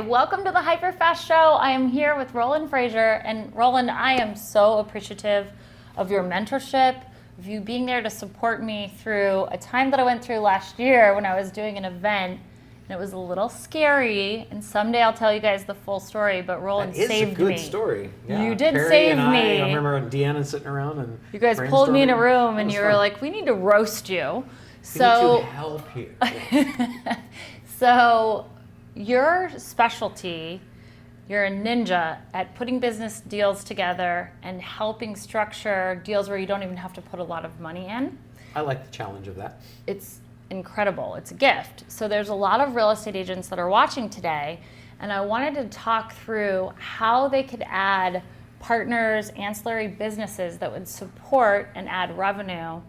Welcome to the HyperFast Show. I am here with Roland Frasier. And Roland, I am so appreciative of your mentorship, of you being there to support me through a time that I went through last year when I was doing an event. And it was a little scary. And someday I'll tell you guys the full story, but Roland saved me. It's a good story. Yeah. You did Keri save and me. I remember Deanna sitting around and you guys pulled me in a room and you were fun. like, we need to roast you. We need to help you. So your specialty, you're a ninja at putting business deals together and helping structure deals where you don't even have to put a lot of money in. I like the challenge of that. It's incredible. It's a gift. So there's a lot of real estate agents that are watching today, and I wanted to talk through how they could add partners, ancillary businesses that would support and add revenue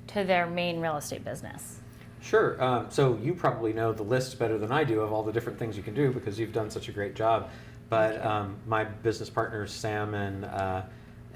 to their main real estate business. Sure. So you probably know the list better than I do of all the different things you can do because you've done such a great job. But my business partners, Sam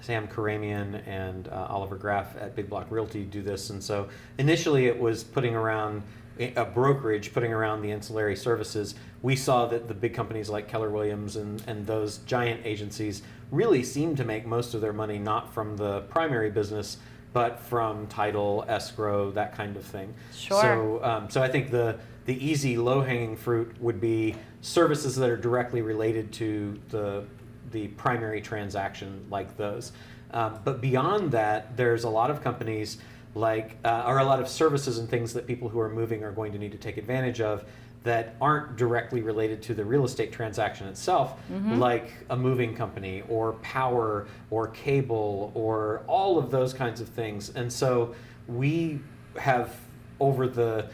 Karamian and Oliver Graff at Big Block Realty do this. And so initially it was putting around a brokerage, putting around the ancillary services. We saw that the big companies like Keller Williams and those giant agencies really seemed to make most of their money not from the primary business, but from title, escrow, that kind of thing. Sure. So I think the easy low-hanging fruit would be services that are directly related to the primary transaction like those. But beyond that, there's a lot of companies or a lot of services and things that people who are moving are going to need to take advantage of that aren't directly related to the real estate transaction itself, like a moving company or power or cable or all of those kinds of things. And so we have over the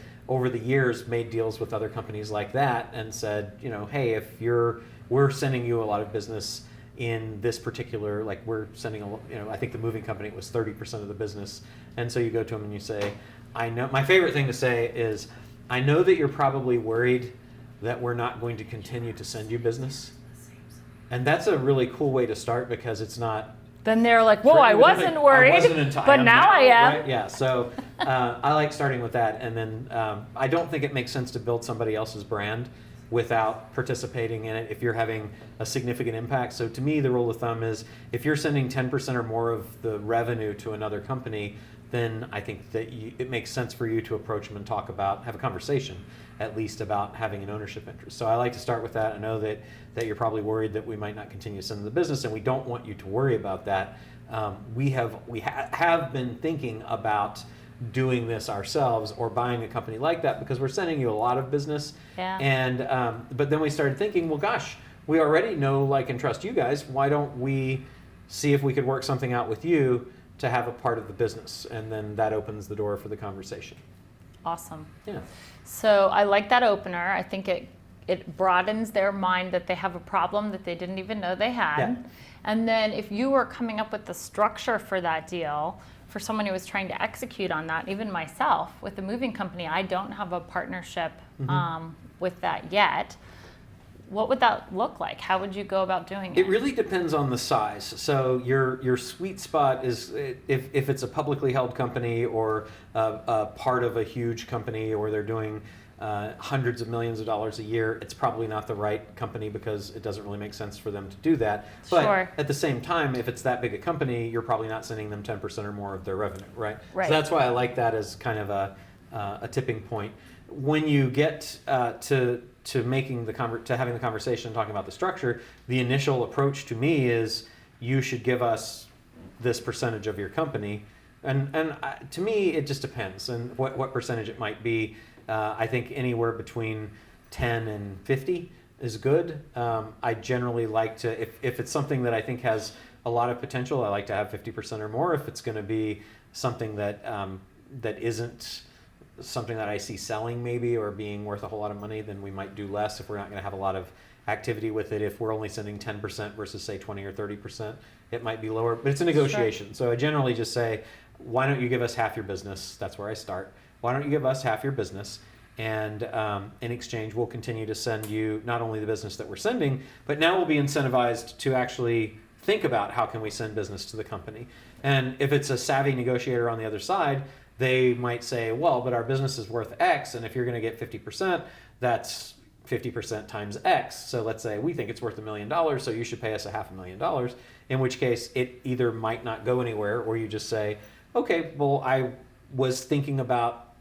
years made deals with other companies like that and said, hey, we're sending you a lot of business in this particular, like we're sending I think the moving company was 30% of the business. And so you go to them and you say, I know, my favorite thing to say is, I know that you're probably worried that we're not going to continue to send you business. And that's a really cool way to start because it's not... Then they're like, whoa, I wasn't worried, but now I am. Right? Yeah, so I like starting with that. And then I don't think it makes sense to build somebody else's brand without participating in it if you're having a significant impact. So to me, the rule of thumb is if you're sending 10% or more of the revenue to another company, then I think that it makes sense for you to approach them and have a conversation at least about having an ownership interest. So I like to start with that. I know that you're probably worried that we might not continue to send the business, and we don't want you to worry about that. We have been thinking about doing this ourselves or buying a company like that because we're sending you a lot of business. Yeah. And but then we started thinking, well, gosh, we already know, like, and trust you guys. Why don't we see if we could work something out with you to have a part of the business? And then that opens the door for the conversation. Awesome. Yeah. So I like that opener. I think it broadens their mind that they have a problem that they didn't even know they had. Yeah. And then if you were coming up with the structure for that deal, for someone who was trying to execute on that, even myself, with the moving company, I don't have a partnership with that yet. What would that look like? How would you go about doing it? It really depends on the size. So your sweet spot is if it's a publicly held company or a part of a huge company, or they're doing hundreds of millions of dollars a year, it's probably not the right company because it doesn't really make sense for them to do that. But Sure. At the same time, if it's that big a company, you're probably not sending them 10% or more of their revenue, right? Right. So that's why I like that as kind of a tipping point. When you get to having the conversation, talking about the structure, the initial approach to me is you should give us this percentage of your company, and to me it just depends and what percentage it might be. I think anywhere between 10 and 50 is good. I generally like to, if it's something that I think has a lot of potential, I like to have 50% or more. If it's going to be something that isn't something that I see selling maybe or being worth a whole lot of money, then we might do less if we're not going to have a lot of activity with it. If we're only sending 10% versus say 20 or 30%, it might be lower, but it's a negotiation. Sure. So I generally just say, why don't you give us half your business? That's where I start. Why don't you give us half your business? And in exchange, we'll continue to send you not only the business that we're sending, but now we'll be incentivized to actually think about how can we send business to the company. And if it's a savvy negotiator on the other side, they might say, well, but our business is worth X, and if you're going to get 50%, that's 50% times X. So let's say we think it's worth $1 million, so you should pay us $500,000, in which case it either might not go anywhere, or you just say, okay, well, I was thinking about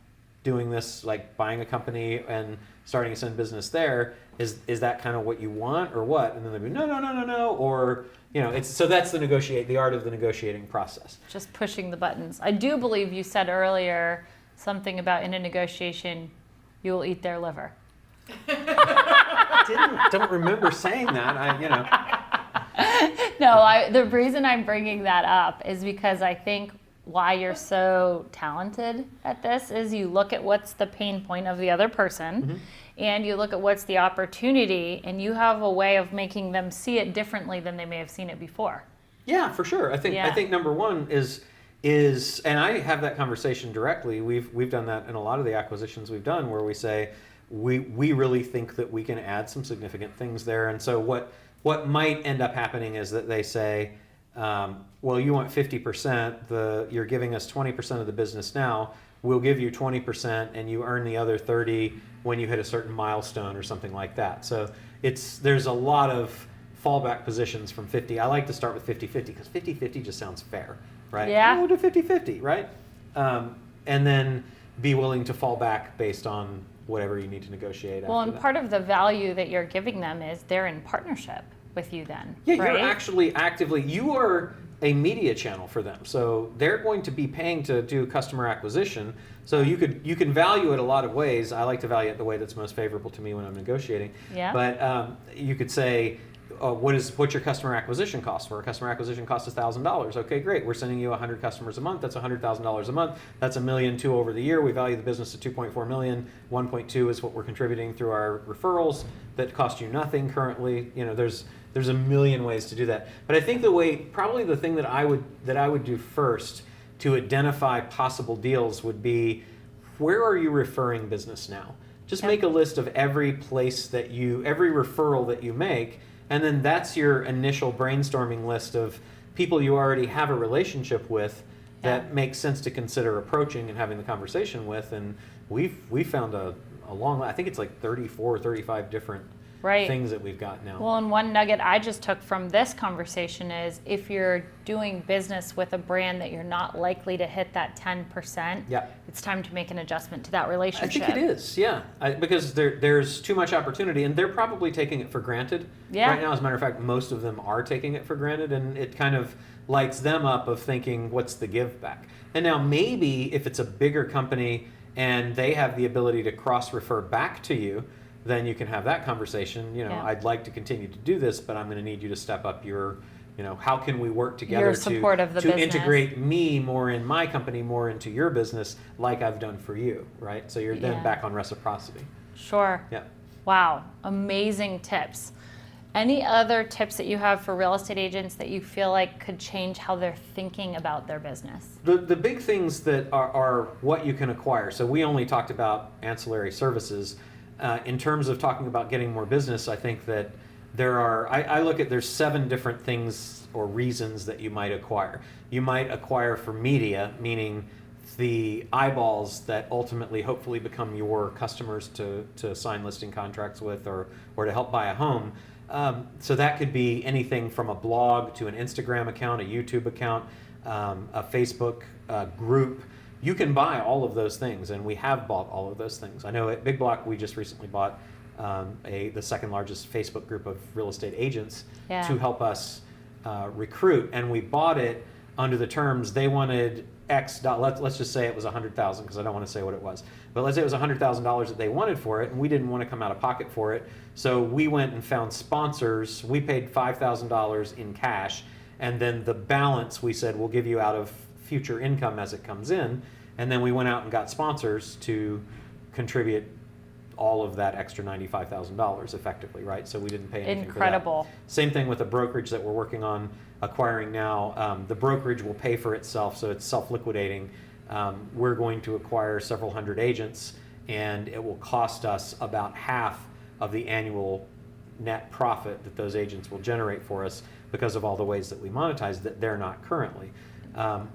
doing this, like buying a company and starting a business there. Is that kind of what you want or what? And then they'd be, no. Or, so that's the art of the negotiating process. Just pushing the buttons. I do believe you said earlier something about in a negotiation, you will eat their liver. Don't remember saying that. No, the reason I'm bringing that up is because I think why you're so talented at this is you look at what's the pain point of the other person, and you look at what's the opportunity, and you have a way of making them see it differently than they may have seen it before. Yeah, for sure. I think number one is, and I have that conversation directly. We've done that in a lot of the acquisitions we've done, where we say we really think that we can add some significant things there. And so what might end up happening is that they say, well, you want 50%, you're giving us 20% of the business now, we'll give you 20% and you earn the other 30 when you hit a certain milestone or something like that. So there's a lot of fallback positions from 50. I like to start with 50-50 because 50-50 just sounds fair, right? Yeah. We'll do 50-50, right? And then be willing to fall back based on whatever you need to negotiate. Well, and that. part of the value that you're giving them is they're in partnership with you then. Yeah, right? You're actually you are a media channel for them. So they're going to be paying to do customer acquisition. So you can value it a lot of ways. I like to value it the way that's most favorable to me when I'm negotiating. Yeah. But you could say, what's your customer acquisition cost? For a customer acquisition cost is $1,000. Okay, great. We're sending you 100 customers a month. That's $100,000 a month. That's $1.2 million over the year. We value the business at $2.4 million. 1.2 is what we're contributing through our referrals that cost you nothing currently. There's a million ways to do that. But I think probably the thing that I would do first to identify possible deals would be, where are you referring business now? Just make a list of every referral that you make, and then that's your initial brainstorming list of people you already have a relationship with that makes sense to consider approaching and having the conversation with. And we've found a long, I think it's like 34 or 35 different things that we've got now. Well, and one nugget I just took from this conversation is, if you're doing business with a brand that you're not likely to hit that 10%, it's time to make an adjustment to that relationship. I think it is, because there's too much opportunity, and they're probably taking it for granted. Right now, as a matter of fact, most of them are taking it for granted, and it kind of lights them up of thinking, what's the give back? And now maybe if it's a bigger company and they have the ability to cross-refer back to you, then you can have that conversation. I'd like to continue to do this, but I'm going to need you to step up your, how can we work together to integrate me more in my company, more into your business, like I've done for you, right? So you're then back on reciprocity. Sure. Yeah. Wow, amazing tips. Any other tips that you have for real estate agents that you feel like could change how they're thinking about their business? The big things that are what you can acquire. So we only talked about ancillary services. In terms of talking about getting more business, I think that there's 7 different things or reasons that you might acquire. You might acquire for media, meaning the eyeballs that ultimately hopefully become your customers to sign listing contracts with or to help buy a home. So that could be anything from a blog to an Instagram account, a YouTube account, a Facebook group. You can buy all of those things, and we have bought all of those things. I know at Big Block, we just recently bought the second largest Facebook group of real estate agents to help us recruit, and we bought it under the terms they wanted X. Let's just say it was $100,000, because I don't want to say what it was. But let's say it was $100,000 that they wanted for it, and we didn't want to come out of pocket for it. So we went and found sponsors. We paid $5,000 in cash, and then the balance we said we'll give you out of future income as it comes in. And then we went out and got sponsors to contribute all of that extra $95,000 effectively, right? So we didn't pay anything Incredible. for that. Same thing with the brokerage that we're working on acquiring now. The brokerage will pay for itself, so it's self-liquidating. We're going to acquire several hundred agents, and it will cost us about half of the annual net profit that those agents will generate for us because of all the ways that we monetize that they're not currently.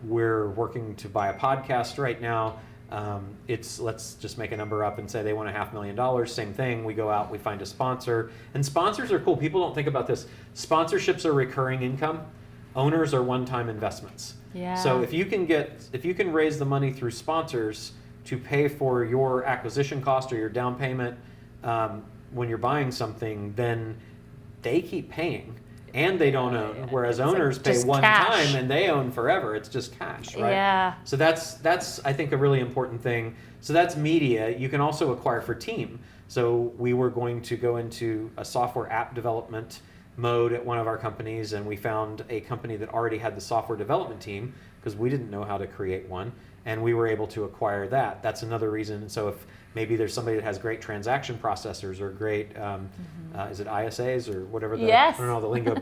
We're working to buy a podcast right now. let's just make a number up and say they want $500,000. Same thing. We go out, we find a sponsor, and sponsors are cool. People don't think about this. Sponsorships are recurring income. Owners are one-time investments. Yeah. So if you can raise the money through sponsors to pay for your acquisition cost or your down payment when you're buying something, then they keep paying. And they don't own, whereas owners pay one time and they own forever. It's just cash, right? Yeah. So that's I think a really important thing. So that's media. You can also acquire for team. So we were going to go into a software app development mode at one of our companies, and we found a company that already had the software development team because we didn't know how to create one, and we were able to acquire that. That's another reason. So if maybe there's somebody that has great transaction processors or great, is it ISAs or whatever? Yes. I don't know the lingo,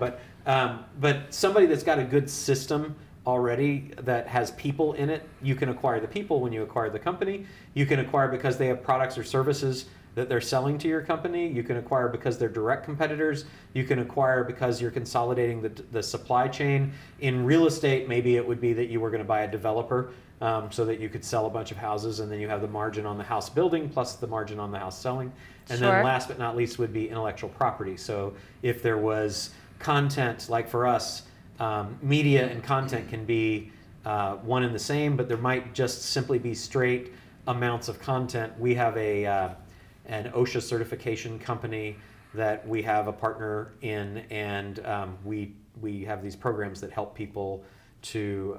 but somebody that's got a good system already that has people in it, you can acquire the people when you acquire the company. You can acquire because they have products or services that they're selling to your company. You can acquire because they're direct competitors. You can acquire because you're consolidating the supply chain. In real estate, maybe it would be that you were going to buy a developer so that you could sell a bunch of houses, and then you have the margin on the house building plus the margin on the house selling. And then last but not least would be intellectual property. So if there was content, like for us, media and content can be one and the same, but there might just simply be straight amounts of content. We have an OSHA certification company that we have a partner in, and we have these programs that help people to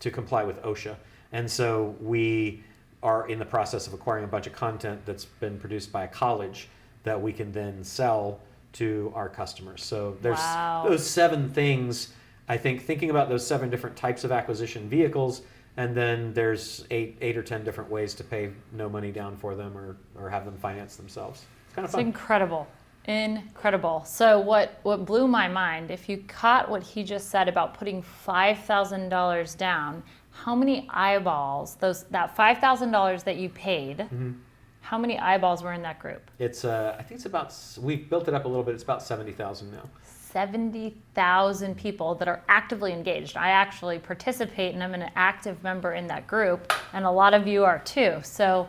comply with OSHA. And so we are in the process of acquiring a bunch of content that's been produced by a college that we can then sell to our customers. So there's those 7 things. I think thinking about those 7 different types of acquisition vehicles, and then there's 8 or 10 different ways to pay no money down for them or have them finance themselves. It's kind of fun. It's incredible. So what blew my mind, if you caught what he just said about putting $5,000 down, how many eyeballs, that $5,000 that you paid, how many eyeballs were in that group? It's I think it's about, we've built it up a little bit, it's about 70,000 now. 70,000 people that are actively engaged. I actually participate and I'm an active member in that group, and a lot of you are too. So,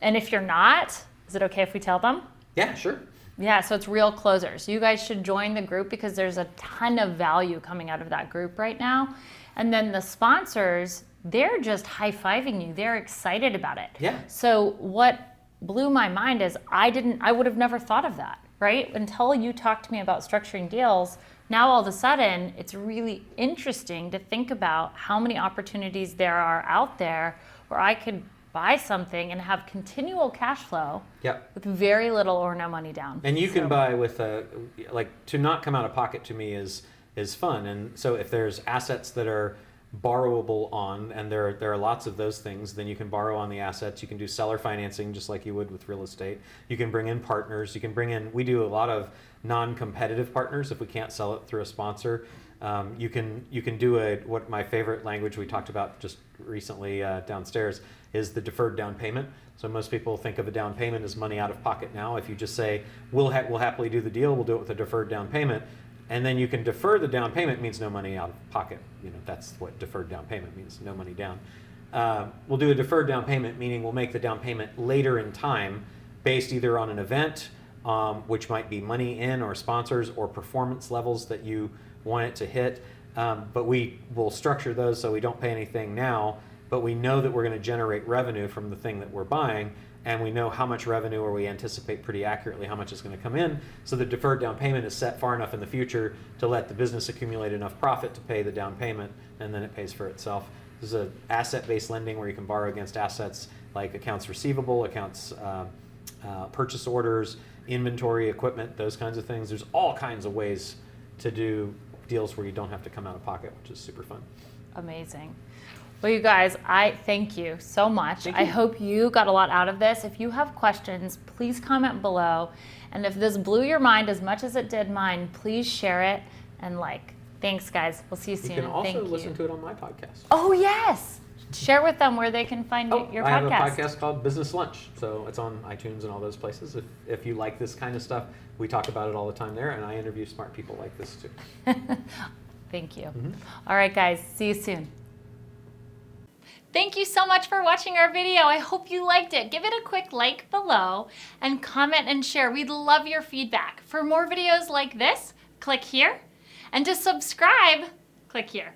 and if you're not, is it okay if we tell them? Yeah, sure. Yeah, so it's Real Closers. You guys should join the group because there's a ton of value coming out of that group right now. And then the sponsors, they're just high-fiving you. They're excited about it. Yeah. So what blew my mind is I would have never thought of that, right? Until you talked to me about structuring deals, now all of a sudden it's really interesting to think about how many opportunities there are out there where I could buy something and have continual cash flow with very little or no money down. And you can buy with to not come out of pocket to me is fun. And so if there's assets that are borrowable on, and there are lots of those things, then you can borrow on the assets. You can do seller financing just like you would with real estate. You can bring in partners. You can bring in, we do a lot of non-competitive partners if we can't sell it through a sponsor. You can do what my favorite language we talked about just recently downstairs is the deferred down payment. So most people think of a down payment as money out of pocket now. If you just say, we'll happily do the deal, we'll do it with a deferred down payment, and then you can defer the down payment, means no money out of pocket. That's what deferred down payment means, no money down. We'll do a deferred down payment, meaning we'll make the down payment later in time based either on an event, which might be money in or sponsors or performance levels that you want it to hit. But we will structure those so we don't pay anything now, but we know that we're going to generate revenue from the thing that we're buying, and we know how much revenue, or we anticipate pretty accurately how much is going to come in. So the deferred down payment is set far enough in the future to let the business accumulate enough profit to pay the down payment, and then it pays for itself. This is an asset-based lending where you can borrow against assets like accounts receivable, accounts purchase orders, inventory, equipment, those kinds of things. There's all kinds of ways to do deals where you don't have to come out of pocket, which is super fun. Amazing. Well, you guys, I thank you so much. I hope you got a lot out of this. If you have questions, please comment below. And if this blew your mind as much as it did mine, please share it and like. Thanks, guys. We'll see you soon. You can also listen to it on my podcast. Oh, yes. Share with them where they can find your podcast. I have a podcast called Business Lunch. So it's on iTunes and all those places. If you like this kind of stuff, we talk about it all the time there, and I interview smart people like this too. Thank you. All right, guys. See you soon. Thank you so much for watching our video. I hope you liked it. Give it a quick like below and comment and share. We'd love your feedback. For more videos like this, click here. And to subscribe, click here.